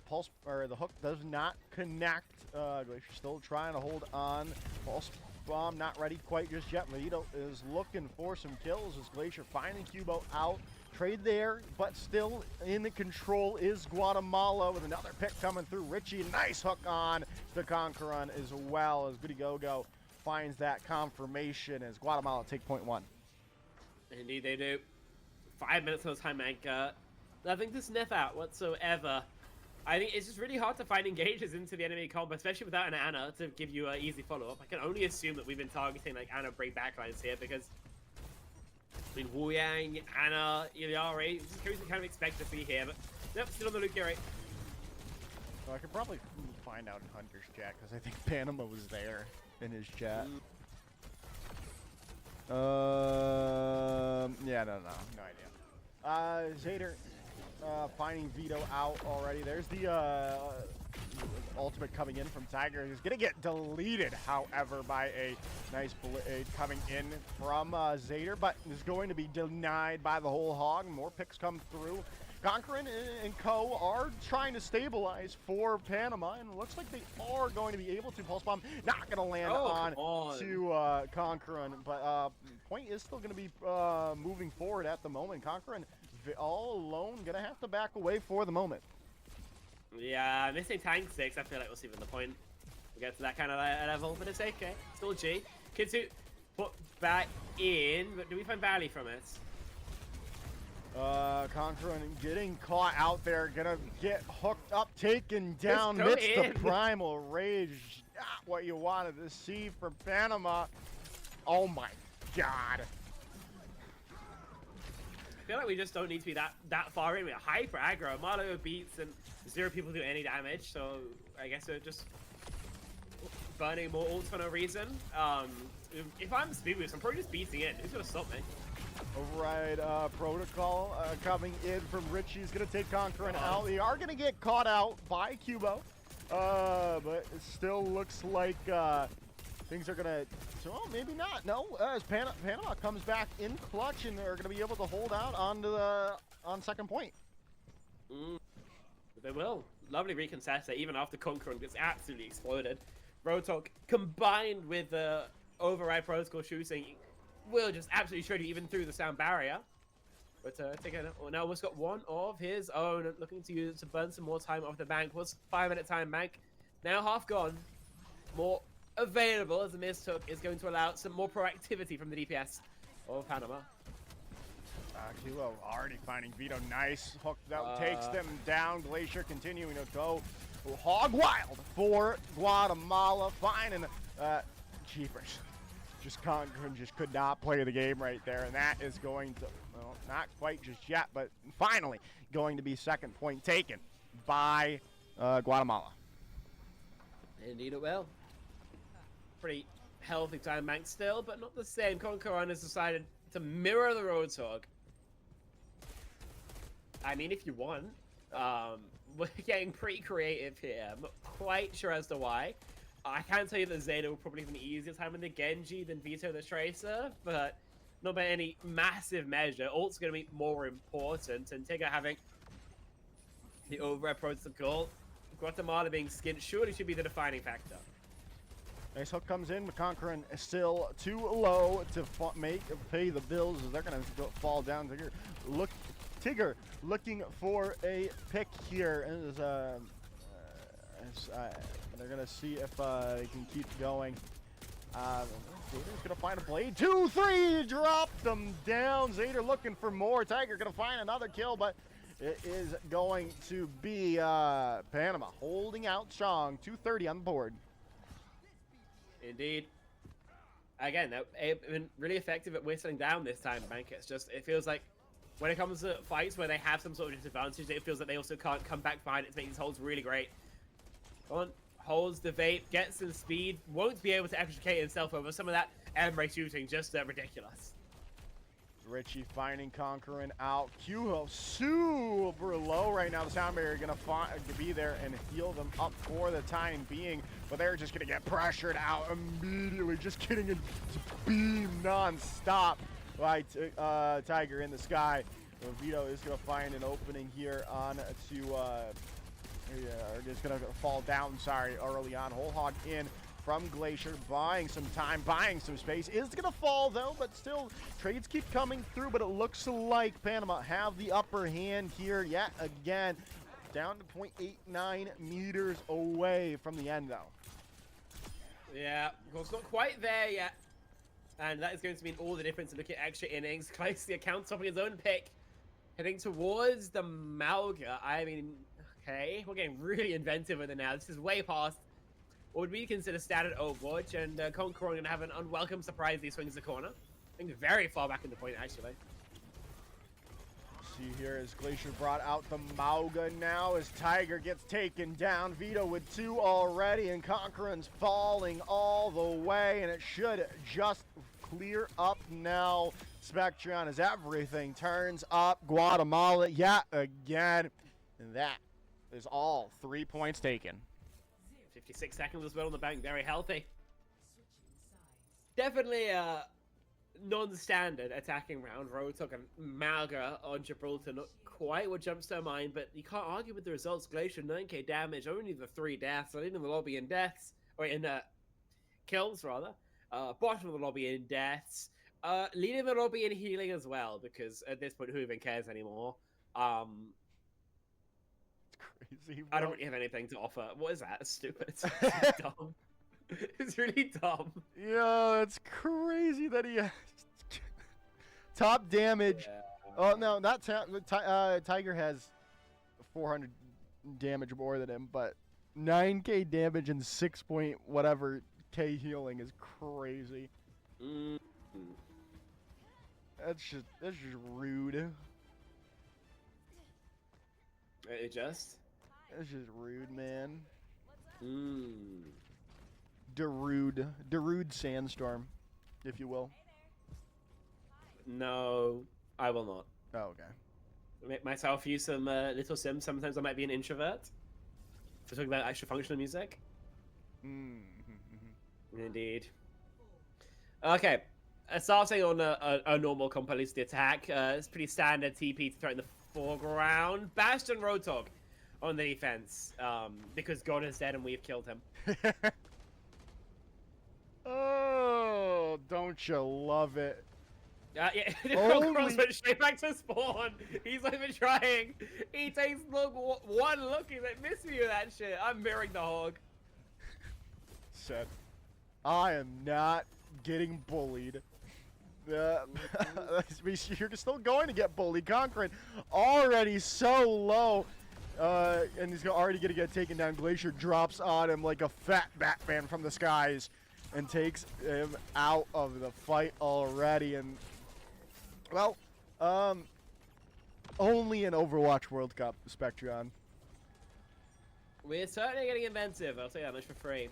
Pulse or the hook does not connect. Glacier still trying to hold on. Pulse bomb not ready quite just yet. Vito is looking for some kills as Glacier finding Cubo out. Trade there, but still in the control is Guatemala with another pick coming through. Richie, nice hook on the Conqueror as well as Goody Go finds that confirmation as Guatemala take point one. Indeed they do. 5 minutes of time anchor. Nothing to sniff out whatsoever. I think it's just really hard to find engages into the enemy comp, especially without an Ana to give you an easy follow-up. I can only assume that we've been targeting like Ana break backlines here because I mean Wu Yang, Ana, Iliari, this is who we kind of expect to see here, but nope, still on the Luke Gary. So I could probably find out in Hunter's chat because I think Panama was there. in his chat. Yeah, no idea. Zader finding Vito out already. There's the ultimate coming in from Tiger. He's gonna get deleted, however, by a nice blade coming in from Zader, but is going to be denied by the whole hog. More picks come through. Conquerin and co are trying to stabilize for Panama, and it looks like they are going to be able to. Pulse bomb not going to land to Conquerin, but point is still going to be moving forward at the moment. Conquerin all alone, going to have to back away for the moment. Yeah, missing tank 6. I feel like we'll see when the point we get to that kind of level, but it's okay. Still G. Kitsu put back in, but do we find value from it? Conquerin getting caught out there, gonna get hooked up, taken down, midst the primal rage. Not what you wanted to see from Panama. Oh my god. I feel like we just don't need to be that far in. We're hyper aggro. Marlo beats and 0 people do any damage, so I guess we're just burning more ults for no reason. If I'm speed boost, I'm probably just beating it. Who's gonna stop me? Override protocol coming in from Richie. He's going to take Conquerin out. They are going to get caught out by Cubo, but it still looks like things are going to... So maybe not. No, as Panama comes back in clutch, and they're going to be able to hold out on second point. They will. Lovely recontest even after Conquerin gets absolutely exploded. Rotok combined with the override protocol shooting will just absolutely shred you even through the sound barrier. But now Almost got one of his own, looking to use to burn some more time off the bank. Was 5-minute time bank, now half gone. More available as the mistook is going to allow some more proactivity from the DPS of Panama. Kilo already finding Vito. Nice hook that takes them down. Glacier continuing to go hog wild for Guatemala. Finding Jeepers. Conquerin just could not play the game right there, and that is going to, well, not quite just yet, but finally going to be second point taken by Guatemala. Indeed it will. Pretty healthy time bank still, but not the same. Conquerin has decided to mirror the Roadhog. I mean, if you want. We're getting pretty creative here. I'm not quite sure as to why. I can tell you that Zeta will probably have an easier time with the Genji than Vito the Tracer, but not by any massive measure. Ult's going to be more important, and Tigger having the override protocol, Guatemala being skinned surely should be the defining factor. Nice hook comes in, but Conquerin is still too low to pay the bills. They're going to fall down. Tigger looking for a pick here, and they're going to see if they can keep going. Zader's going to find a blade. 2-3, dropped them down. Zader looking for more. Tiger going to find another kill, but it is going to be Panama holding out strong. 2:30 on the board. Indeed. Again, they've been really effective at whistling down this time, Bank. It's just, it feels like when it comes to fights where they have some sort of disadvantage, it feels like they also can't come back behind it to make these holds really great. On holds the vape, gets some speed, won't be able to extricate himself over some of that air shooting, just ridiculous. Richie finding Conquerin out. Kyuho super low right now. The sound barrier gonna be there and heal them up for the time being, but they're just gonna get pressured out immediately, just getting a beam non-stop by Tiger in the sky. Vito is gonna find an opening here on to are just gonna fall down, sorry, early on. Whole hog in from Glacier, buying some time, buying some space. Is gonna fall though, but still trades keep coming through, but it looks like Panama have the upper hand here yet again. Down to 0.89 meters away from the end though. Yeah, well, it's not quite there yet. And that is going to mean all the difference in looking at extra innings. Close the account topping his own pick. Heading towards the Malga. I mean, okay, we're getting really inventive with it now. This is way past what would we consider standard Overwatch, and Conquerin going to have an unwelcome surprise. He swings the corner. I think very far back in the point, actually. see here as Glacier brought out the Mauga now as Tiger gets taken down. Vito with 2 already, and Conqueror's falling all the way, and it should just clear up now. Spectron as everything turns up. Guatemala yet again. And that is all 3 points taken. 56 seconds as well on the bank, very healthy. Definitely a non-standard attacking round. Rotok and Malga on Gibraltar, not quite what jumps to our mind, but you can't argue with the results. Glacier, 9k damage, only the 3 deaths, leading in the lobby in deaths, or in kills rather. Bottom of the lobby in deaths, leading the lobby in healing as well, because at this point, who even cares anymore? It's crazy, bro. I don't really have anything to offer. What is that? It's stupid. It's dumb. It's really dumb. Yeah, it's crazy that he has top damage. Yeah. Oh no, not Tiger has 400 damage more than him, but 9k damage and 6 point whatever k healing is crazy. That's just rude. It's just rude, man. Darude sandstorm, if you will. No, I will not. Oh, okay. Make myself use some Little Sims. Sometimes I might be an introvert. For talking about actual functional music. Indeed. Okay. Starting on a normal completely attack. It's pretty standard TP to throw in the foreground. Bastion Roadhog on the defense. Because God is dead and we've killed him. Oh, don't you love it? Yeah, Cross went straight back to spawn. He's not even trying. He takes one look. He's like, miss me with that shit. I'm mirroring the hog. Said, I am not getting bullied. You're still going to get bullied. Conquering already so low. And he's already going to get taken down. Glacier drops on him like a fat Batman from the skies and takes him out of the fight already. And, well, only an Overwatch World Cup, Spectron. We're certainly getting inventive. I'll tell you that much for free.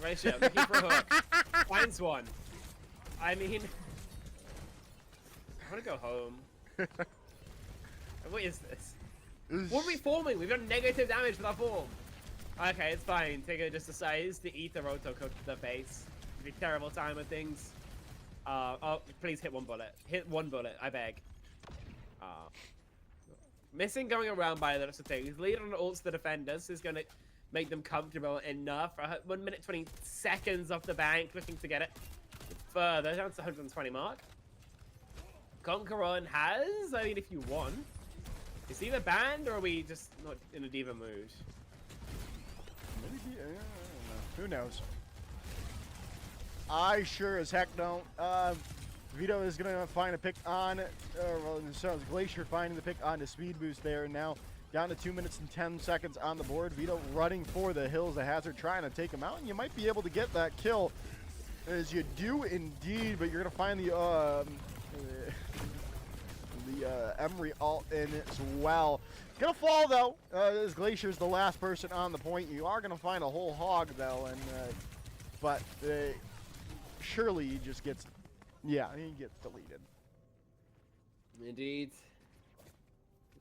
Ratio, looking for a hook. Finds one. I mean, I want to go home. What is this? What are we forming? We've done negative damage with our form. Okay, it's fine. Tigger just decides to eat the Roto Cook to the face. It'd be terrible time of things. Oh, please hit one bullet. Hit one bullet, I beg. Missing going around by the looks of things. Lead on ults the defenders is going to make them comfortable enough. 1 minute 20 seconds off the bank, looking to get it further down to the 120 mark. Conqueror has, I mean, if you want. Is he either banned or are we just not in a diva mood? Maybe, I don't know. Who knows? I sure as heck don't. Vito is going to find a pick on, so is Glacier finding the pick on the speed boost there. Now down to 2 minutes and 10 seconds on the board. Vito running for the hills. The Hazard trying to take him out, and you might be able to get that kill. As you do indeed, but you're going to find the Emery ult in as well. Gonna fall though, as Glacier's the last person on the point. You are gonna find a whole hog though, and but surely he just gets, yeah, he gets deleted. Indeed.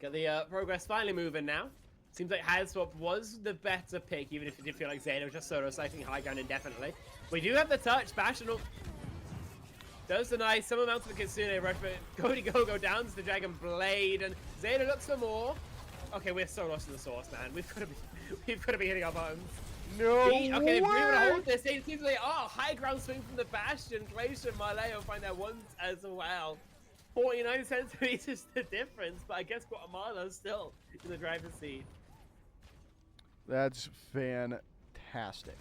Got the progress finally moving now. Seems like Hadswap was the better pick, even if it did feel like Zayda was just solo slicing high ground indefinitely. We do have the touch. Bastion does deny some amount of the Kitsune rush, but go down to the Dragon Blade, and Zayda looks for more. Okay, we're so lost in the source, man. We've got to be hitting our buttons. No okay, they really want to way! hold this. It seems like, high ground swing from the Bastion. Glacier and Maleo find their ones as well. 49 centimeters the difference, but I guess Guatemala's still in the driver's seat. That's fantastic.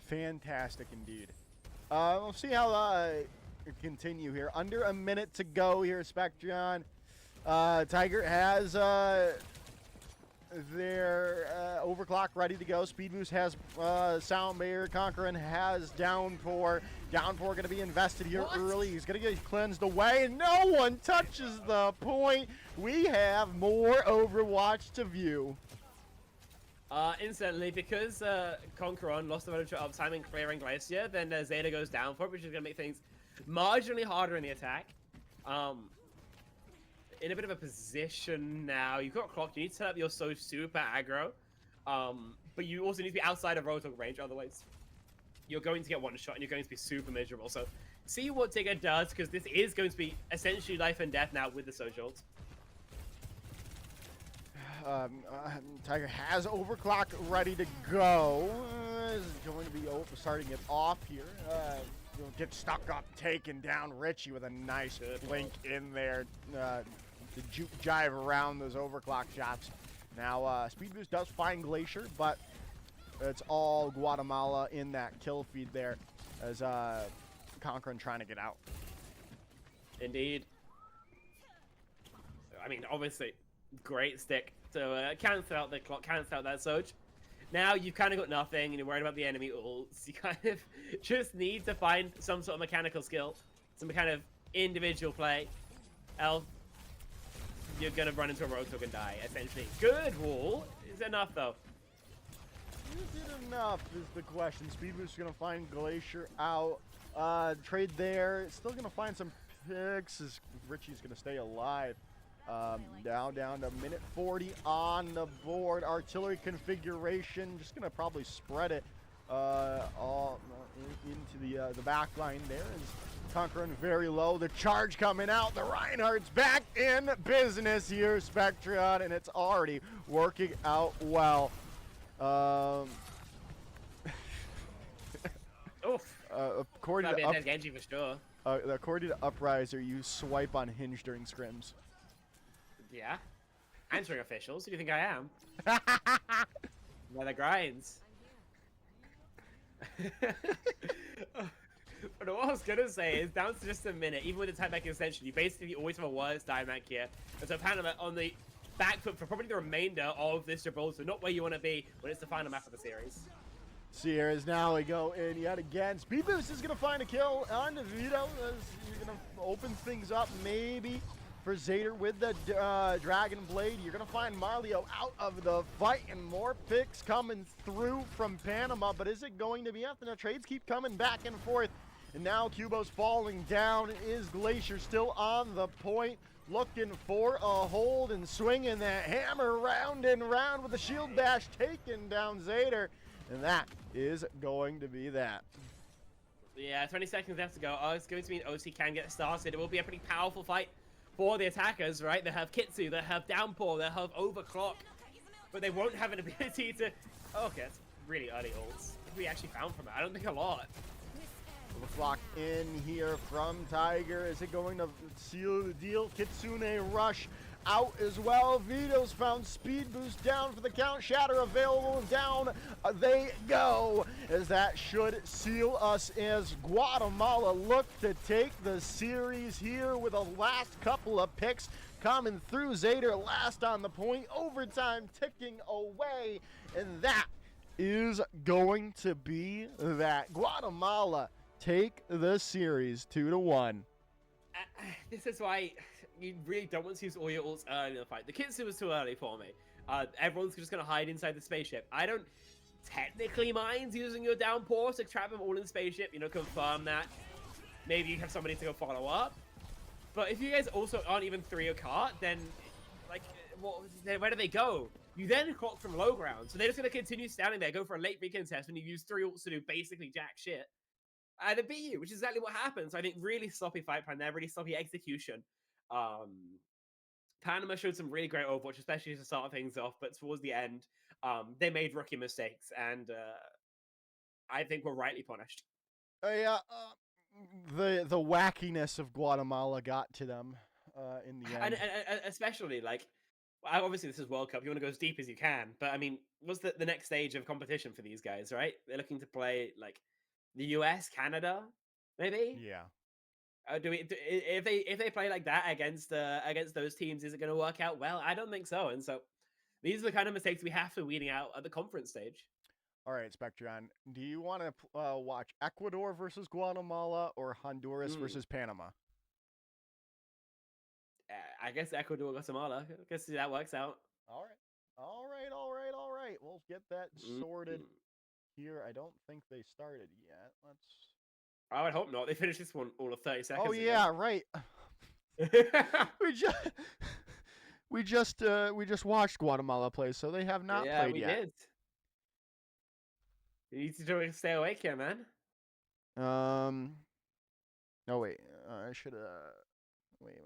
Fantastic indeed. We'll see how continue here. Under a minute to go here, Spectron. Tiger has their overclock ready to go. Speed Boost has Sound Barrier. Conqueror has Downpour. Downpour going to be invested here early. He's going to get cleansed away, and no one touches the point. We have more Overwatch to view. Instantly, because Conqueror lost a bunch of time in clearing Glacier, then Zeta goes down for it, which is going to make things marginally harder in the attack. In a bit of a position now. You've got Clock. You need to set up your so super aggro. But you also need to be outside of Roadhog range, otherwise you're going to get one shot and you're going to be super miserable. So see what Tigger does, because this is going to be essentially life and death now with the Sojourn ult. Tiger has overclock ready to go. Is going to be starting it off here. Get stuck up, taking down Richie with a nice blink in there to juke jive around those overclock shots. Now, Speed Boost does find Glacier, but it's all Guatemala in that kill feed there as Conqueror trying to get out. Indeed. I mean, obviously, great stick to cancel out the clock, cancel out that Soj. Now you've kind of got nothing, and you're worried about the enemy ults. You kind of just need to find some sort of mechanical skill, some kind of individual play. Else, you're gonna run into a Roadhog and die, essentially. Good wall is enough, though. Is it enough is the question. Speed Boost is gonna find Glacier out. Trade there. Still gonna find some picks as Richie's gonna stay alive. Down to minute 40 on the board. Artillery configuration, just gonna probably spread it all into the back line there. Is Conquering very low. The charge coming out. The Reinhardt's back in business here, Spectron, and it's already working out well. According to Genji for sure. According to Upriser, you swipe on Hinge during scrims. Yeah. Answering officials. Who do you think I am? By the grinds. But what I was gonna say is down to just a minute, even with the timeback extension, you basically always have a worse timeback here. And so Panama on the back foot for probably the remainder of this Gibraltar, not where you want to be when it's the final map of the series. Sierra's now we go in yet again. Speed Boost is gonna find a kill on Vito as you're gonna open things up maybe for Zader with the Dragon Blade. You're gonna find Marlio out of the fight and more picks coming through from Panama, but is it going to be enough? The trades keep coming back and forth, and now Cubo's falling down. Is Glacier still on the point, looking for a hold and swinging that hammer round and round with the shield bash, taking down Zader, and that is going to be that. Yeah, 20 seconds left to go. Oh, it's going to mean OC can get started. It will be a pretty powerful fight for the attackers, right? They have Kitsu, they have Downpour, they have Overclock, but they won't have an ability to... Oh, okay, that's really early ults. What we actually found from it? I don't think a lot. Overclock in here from Tiger. Is it going to seal the deal? Kitsune rush out as well. Vito's found Speed Boost down for the count. Shatter available, and down they go, as that should seal us as Guatemala look to take the series here with a last couple of picks coming through. Zader last on the point, overtime ticking away, and that is going to be that. Guatemala take the series 2-1. This is why you really don't want to use all your ults early in the fight. The Kitsu was too early for me. Everyone's just going to hide inside the spaceship. I don't technically mind using your Downpour to trap them all in the spaceship, you know, confirm that. Maybe you have somebody to go follow up. But if you guys also aren't even 3 or cart, then, like, where do they go? You then clock from low ground, so they're just going to continue standing there, go for a late recontest when you use 3 ults to do basically jack shit. And they beat you, which is exactly what happens. I think really sloppy fight plan there, really sloppy execution. Panama showed some really great Overwatch, especially to start things off, but towards the end, they made rookie mistakes, and I think were rightly punished. Yeah, the wackiness of Guatemala got to them in the end. And especially, like, obviously this is World Cup, you want to go as deep as you can, but I mean, what's the next stage of competition for these guys, right? They're looking to play, like, the US, Canada, maybe? Yeah. If they play like that against those teams, is it going to work out well? I don't think so. And so These are the kind of mistakes we have to weeding out at the conference stage. All right, Spectron, do you want to watch Ecuador versus Guatemala or Honduras versus Panama? I guess Ecuador, Guatemala. I guess that works out. All right. All right, all right, all right. We'll get that sorted here. I don't think they started yet. Let's. I would hope not. They finished this one all of 30 seconds Oh ago. yeah, right. we just watched Guatemala play, so they have not played yet. Yeah, we did. You need to stay awake here, man. No wait. I should wait.